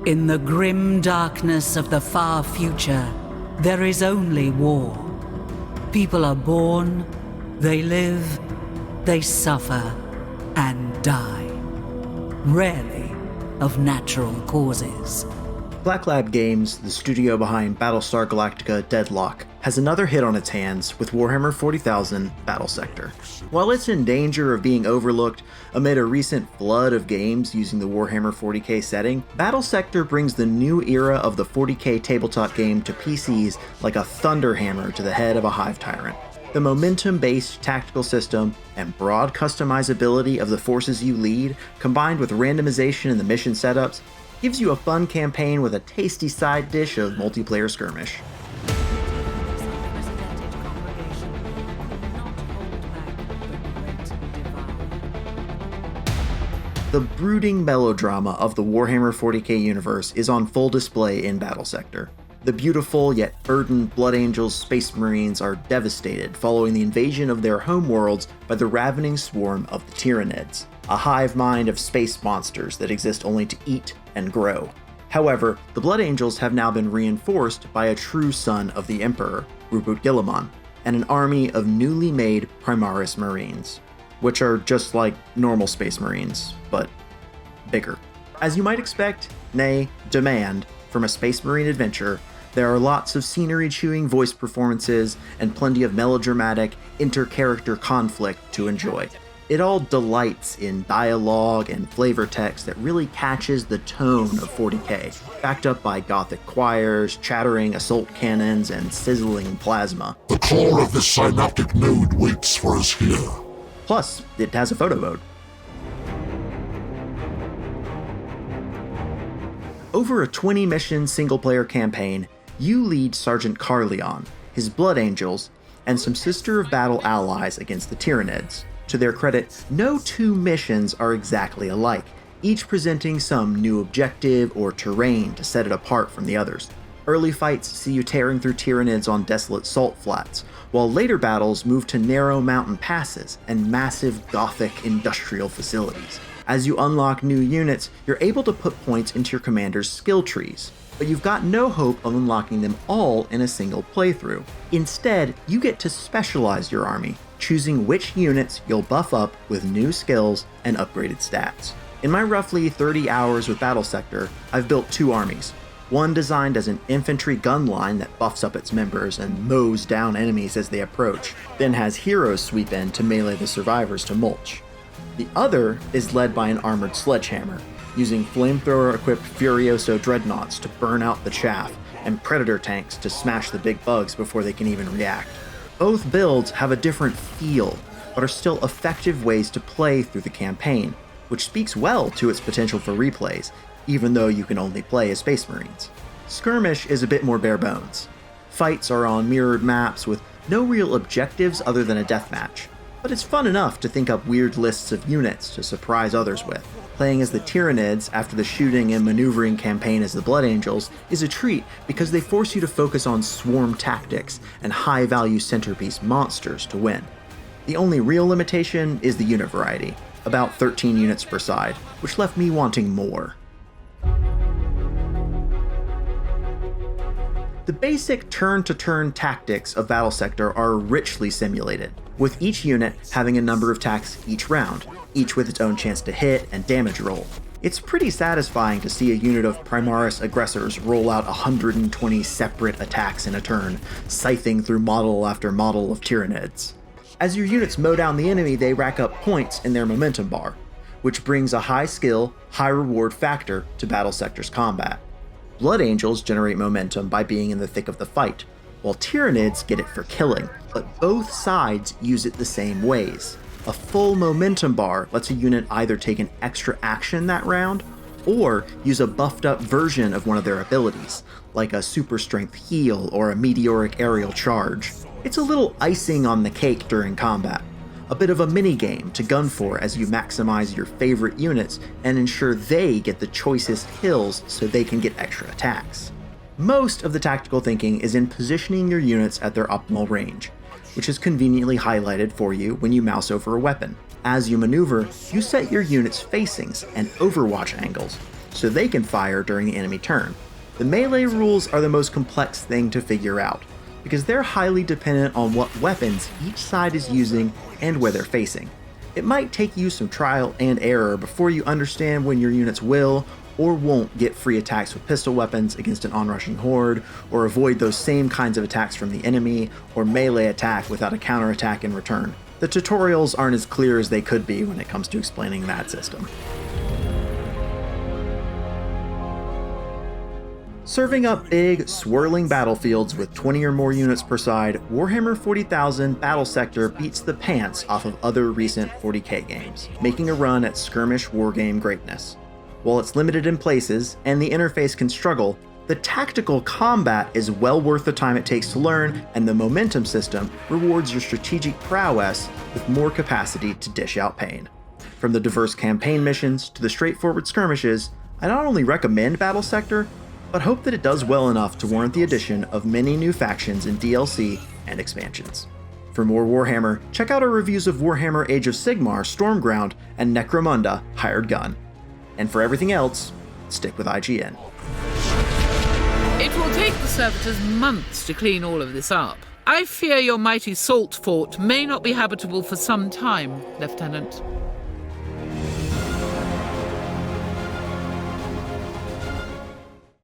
In the grim darkness of the far future, there is only war. People are born, they live, they suffer, and die. Rarely of natural causes. Black Lab Games, the studio behind Battlestar Galactica Deadlock, has another hit on its hands with Warhammer 40,000 Battlesector. While it's in danger of being overlooked amid a recent flood of games using the Warhammer 40k setting, Battlesector brings the new era of the 40k tabletop game to PCs like a thunderhammer to the head of a hive tyrant. The momentum-based tactical system and broad customizability of the forces you lead, combined with randomization in the mission setups, gives you a fun campaign with a tasty side dish of multiplayer skirmish. The brooding melodrama of the Warhammer 40k universe is on full display in Battlesector. The beautiful yet burdened Blood Angels Space Marines are devastated following the invasion of their homeworlds by the ravening swarm of the Tyranids, a hive mind of space monsters that exist only to eat and grow. However, the Blood Angels have now been reinforced by a true son of the Emperor, Rupert Guilliman, and an army of newly made Primaris Marines, which are just like normal Space Marines, but bigger. As you might expect, nay, demand, from a Space Marine adventure, there are lots of scenery-chewing voice performances and plenty of melodramatic, inter-character conflict to enjoy. It all delights in dialogue and flavor text that really catches the tone of 40k, backed up by gothic choirs, chattering assault cannons, and sizzling plasma. The core of this synaptic node waits for us here. Plus, it has a photo mode. Over a 20-mission single-player campaign, you lead Sergeant Carleon, his Blood Angels, and some Sister of Battle allies against the Tyranids. To their credit, no two missions are exactly alike, each presenting some new objective or terrain to set it apart from the others. Early fights see you tearing through Tyranids on desolate salt flats, while later battles move to narrow mountain passes and massive Gothic industrial facilities. As you unlock new units, you're able to put points into your commander's skill trees, but you've got no hope of unlocking them all in a single playthrough. Instead, you get to specialize your army, choosing which units you'll buff up with new skills and upgraded stats. In my roughly 30 hours with Battlesector, I've built two armies. One designed as an infantry gun line that buffs up its members and mows down enemies as they approach, then has heroes sweep in to melee the survivors to mulch. The other is led by an armored sledgehammer, using flamethrower-equipped Furioso dreadnoughts to burn out the chaff, and Predator tanks to smash the big bugs before they can even react. Both builds have a different feel, but are still effective ways to play through the campaign, which speaks well to its potential for replays, even though you can only play as Space Marines. Skirmish is a bit more bare bones. Fights are on mirrored maps with no real objectives other than a deathmatch, but it's fun enough to think up weird lists of units to surprise others with. Playing as the Tyranids after the shooting and maneuvering campaign as the Blood Angels is a treat because they force you to focus on swarm tactics and high-value centerpiece monsters to win. The only real limitation is the unit variety, about 13 units per side, which left me wanting more. The basic turn-to-turn tactics of Battlesector are richly simulated, with each unit having a number of attacks each round, each with its own chance to hit and damage roll. It's pretty satisfying to see a unit of Primaris aggressors roll out 120 separate attacks in a turn, scything through model after model of Tyranids. As your units mow down the enemy, they rack up points in their momentum bar, which brings a high skill, high reward factor to Battlesector's combat. Blood Angels generate momentum by being in the thick of the fight, while Tyranids get it for killing, but both sides use it the same ways. A full momentum bar lets a unit either take an extra action that round, or use a buffed up version of one of their abilities, like a super strength heal or a meteoric aerial charge. It's a little icing on the cake during combat, a bit of a mini-game to gun for as you maximize your favorite units and ensure they get the choicest kills so they can get extra attacks. Most of the tactical thinking is in positioning your units at their optimal range, which is conveniently highlighted for you when you mouse over a weapon. As you maneuver, you set your units' facings and overwatch angles, so they can fire during the enemy turn. The melee rules are the most complex thing to figure out, because they're highly dependent on what weapons each side is using and where they're facing. It might take you some trial and error before you understand when your units will or won't get free attacks with pistol weapons against an onrushing horde, or avoid those same kinds of attacks from the enemy, or melee attack without a counterattack in return. The tutorials aren't as clear as they could be when it comes to explaining that system. Serving up big, swirling battlefields with 20 or more units per side, Warhammer 40,000 Battlesector beats the pants off of other recent 40k games, making a run at skirmish wargame greatness. While it's limited in places, and the interface can struggle, the tactical combat is well worth the time it takes to learn, and the momentum system rewards your strategic prowess with more capacity to dish out pain. From the diverse campaign missions to the straightforward skirmishes, I not only recommend Battlesector, but hope that it does well enough to warrant the addition of many new factions in DLC and expansions. For more Warhammer, check out our reviews of Warhammer Age of Sigmar, Stormground, and Necromunda, Hired Gun. And for everything else, stick with IGN. It will take the servitors months to clean all of this up. I fear your mighty salt fort may not be habitable for some time, Lieutenant.